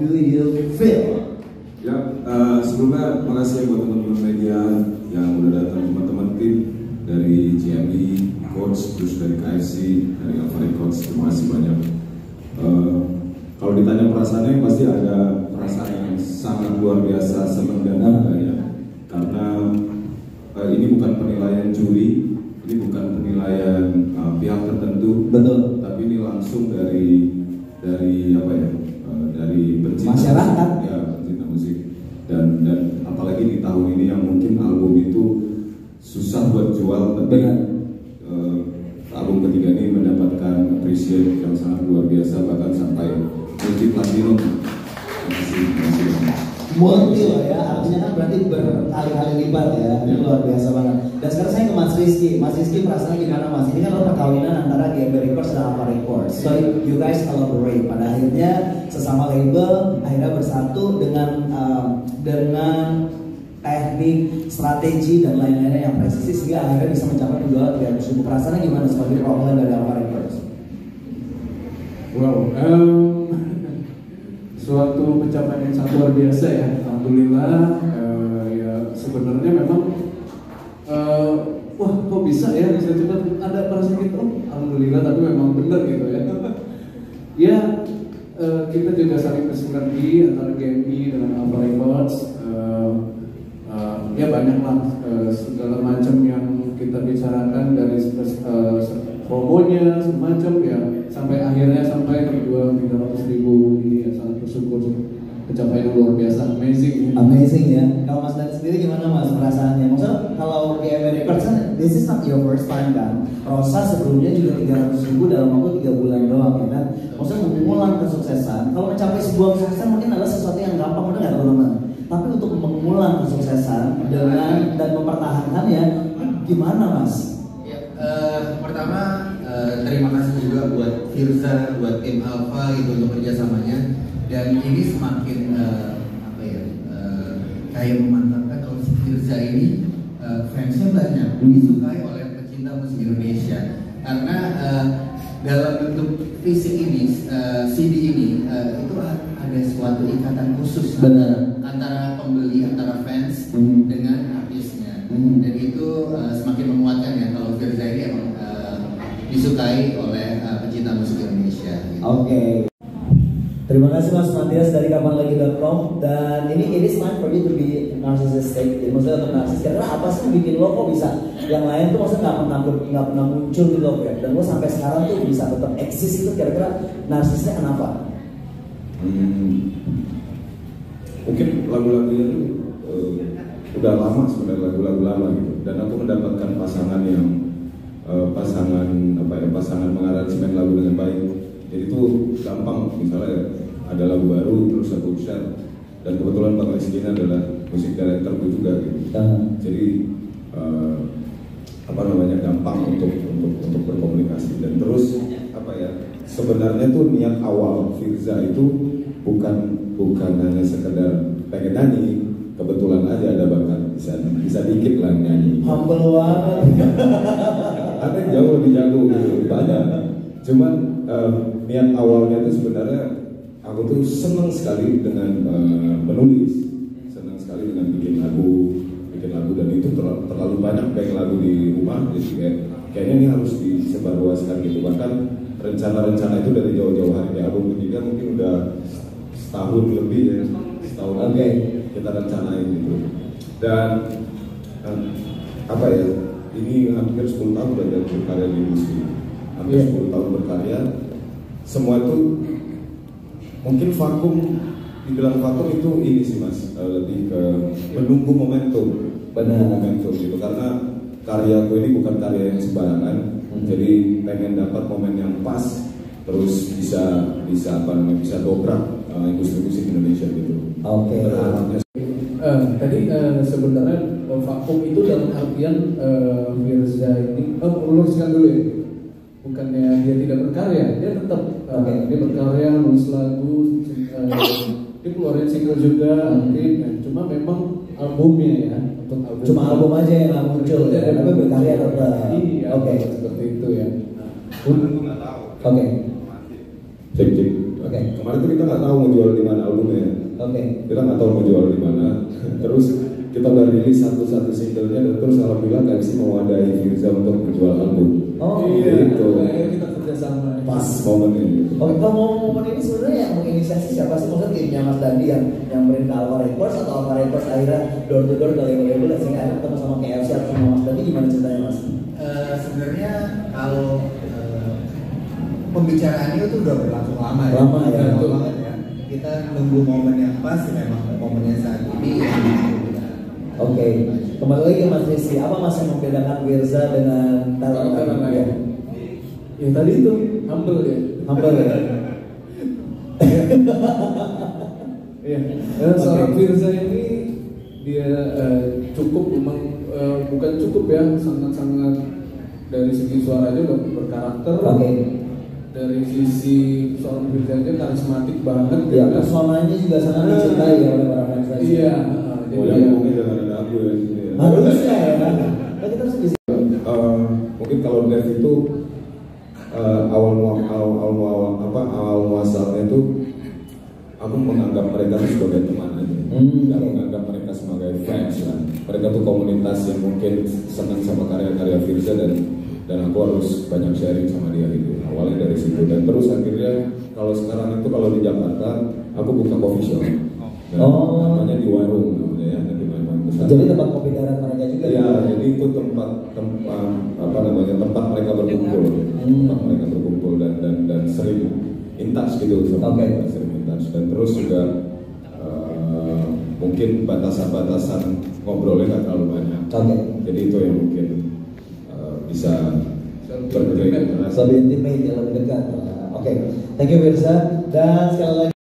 do you feel? Ya, sebelumnya makasih buat teman-teman media yang udah datang, teman-teman tim dari GMI, coach, terus dari KFC, dari Alpha Records, terima kasih banyak. Kalau ditanya perasaannya pasti ada perasaan yang sangat luar biasa, senang dan bangga ya. Karena ini bukan penilaian juri, ini bukan penilaian pihak tertentu, betul. tapi ini langsung dari apa ya? Dari pencinta masyarakat musik, ya pencinta musik dan apalagi di tahun ini yang mungkin album itu susah buat jual, tapi album ketiga ini mendapatkan appreciate yang sangat luar biasa, bahkan sampai multi platinum. Terima kasih. Multi loh ya, artinya kan berarti berkali-kali lipat ya, ini luar biasa banget. Dan sekarang saya ke Mas Rizky. Mas Rizky perasaannya gimana Mas? Ini kan perkawinan antara GMB Records dan Alpha Records. So you guys collaborate. Pada akhirnya sesama label akhirnya bersatu dengan teknik, strategi dan lain-lainnya yang presisi sehingga akhirnya bisa mencapai penjualan 300.000. Perasaannya gimana sebagai perwakilan dari Alpha Records? Wow, suatu pencapaian yang sangat luar biasa ya. Alhamdulillah. Ya sebenarnya memang wah kok bisa ya bisa cepat ada perasaan gitu. Alhamdulillah, tapi memang benar gitu ya. Ya kita juga saling bersinergi antara GMI dengan Alpha Records. Ya banyaklah segala macam yang kita bicarakan dari promonya semacam ya sampai akhirnya sampai terjual 300.000 ini ya, sangat bersyukur pencapaian yang luar biasa, amazing. Amazing ya. Kalau Mas Dan sendiri gimana Mas perasaannya? Maksudnya kalau GMB Records kan this is not your first time kan. Rosa sebelumnya juga 300.000 dalam waktu 3 bulan doang ya kan. Maksudnya mengulang kesuksesan. Kalau mencapai sebuah kesuksesan mungkin adalah sesuatu yang gampang, benar nggak teman-teman? Tapi untuk mengulang kesuksesan dengan dan mempertahankannya gimana Mas? Ya, pertama terima kasih juga buat Firza, buat tim Alpha gitu untuk kerjasamanya. Dan ini semakin kayak memantapkan kalau si Firza ini fansnya banyak, disukai oleh pecinta musik Indonesia. Karena dalam bentuk fisik ini, CD ini itu ada suatu ikatan khusus antara pembeli, antara fans dengan artisnya. Dan itu semakin menguatkan ya kalau Firza ini emang disukai oleh pecinta musik Indonesia. Gitu. Oke. Terima kasih Mas Matias dari kapanlagi.com. Dan ini time for you to be narcissistic. Jadi maksudnya untuk narsis, karena apa sih yang bikin lo kok bisa yang lain tuh maksudnya nggak pernah muncul gitu loh ya. Dan lo sampai sekarang tuh bisa tetap eksis itu kira-kira narsisnya kenapa? Mungkin lagu-lagunya tuh udah lama sebenarnya, lagu-lagu lama gitu. Dan aku mendapatkan pasangan yang pasangan mengaransemen lagu dengan baik. Jadi itu gampang, misalnya ada lagu baru terus aku share, dan kebetulan Bang Rizky adalah musik directorku juga gitu. Jadi gampang untuk berkomunikasi. Dan terus sebenarnya tuh niat awal Firza itu bukan hanya sekedar pengen nyanyi, kebetulan aja ada bakat bisa dikit lah nyanyi. Humble banget. Ada jauh lebih jago gitu, banyak. Cuman niat awalnya itu sebenarnya aku tuh senang sekali dengan menulis, senang sekali dengan bikin lagu, dan itu terlalu banyak kayak lagu di rumah, jadi kayaknya ini harus disebarluaskan gitu. Bahkan rencana-rencana itu dari jauh-jauh hari. Di album ketiga mungkin udah setahun lebih ya, setahun kita rencanain gitu. Dan ini hampir 10 tahun udah berkarya di industri, hampir 10 tahun berkarya. Semua itu mungkin dibilang vakum itu ini sih Mas, lebih ke menunggu momentum gitu. Karena karyaku ini bukan karya yang sembarangan, jadi pengen dapat momen yang pas, terus bisa dobrak industri musik Indonesia gitu. Berharapnya. Tadi sebenarnya vakum itu dalam artian Firza ini, luruskan dulu ya. Bukannya dia tidak berkarya, dia tetap dia berkarya, nulis lagu, dia keluarin single juga, cuma memang albumnya ya, untuk album. Cuma album aja yang nggak muncul ya, tapi berkarya tetap. Iya, seperti itu ya. Aku nggak tahu. Cek. Kemarin tuh kita nggak tahu mau jual di mana albumnya. Oke. Kita nggak tahu mau jual di mana. Terus kita udah rilis satu singlenya dan terus alhamdulillah KFC mewadahi Firza untuk menjual album. Oh iya, gitu. akhirnya kita kerjasama. Pas momen ini. Oke, kalau momen ini sebenarnya yang menginisiasi siapa sih? Maksudnya timnya Mas Dandi yang nyamperin ke Alpha Records atau Alpha Records akhirnya door to door ke label-label dan sehingga akhirnya ketemu sama KFC atau sama Mas Dandi, gimana ceritanya Mas? Sebenarnya kalau pembicaraannya itu udah berlangsung lama ya. Lama ya. Lama banget ya. Kita nunggu momen yang pas, memang momennya saat ini yang Oke, kembali lagi ke Mas Rizky, apa Mas yang membedakan Wirza dengan talent lain? Ya tadi itu humble ya. Humble ya? Iya. Seorang Firza ini dia cukup memang bukan cukup ya, sangat-sangat dari segi suaranya udah berkarakter. Oke. Dari sisi seorang Firzanya karismatik banget. Ya, personanya juga sangat dicintai ya oleh para fans. Iya. Oh ya, mungkin jangan ada aku ya. Harusnya ya. Nah, kita harus bisa. Mungkin kalau Dev itu awal muasalnya itu aku menganggap mereka itu sebagai teman aja, dan menganggap mereka sebagai fans lah. Mereka tuh komunitas yang mungkin senang sama karya-karya Firza dan aku harus banyak sharing sama dia gitu. Awalnya dari situ dan terus akhirnya kalau sekarang itu kalau di Jakarta aku buka coffee shop. Namanya di warung namanya ya, di warung besar. Jadi tempat kopi darat mereka juga. Iya, jadi itu tempat apa namanya tempat mereka berkumpul, tempat mereka berkumpul dan sering intas gitu sama mereka, sering intas dan terus juga mungkin batasan-batasan ngobrolnya nggak terlalu banyak. Jadi itu yang mungkin bisa bergerak lebih intimate ya, lebih dekat. Oke, thank you Wirza dan sekali lagi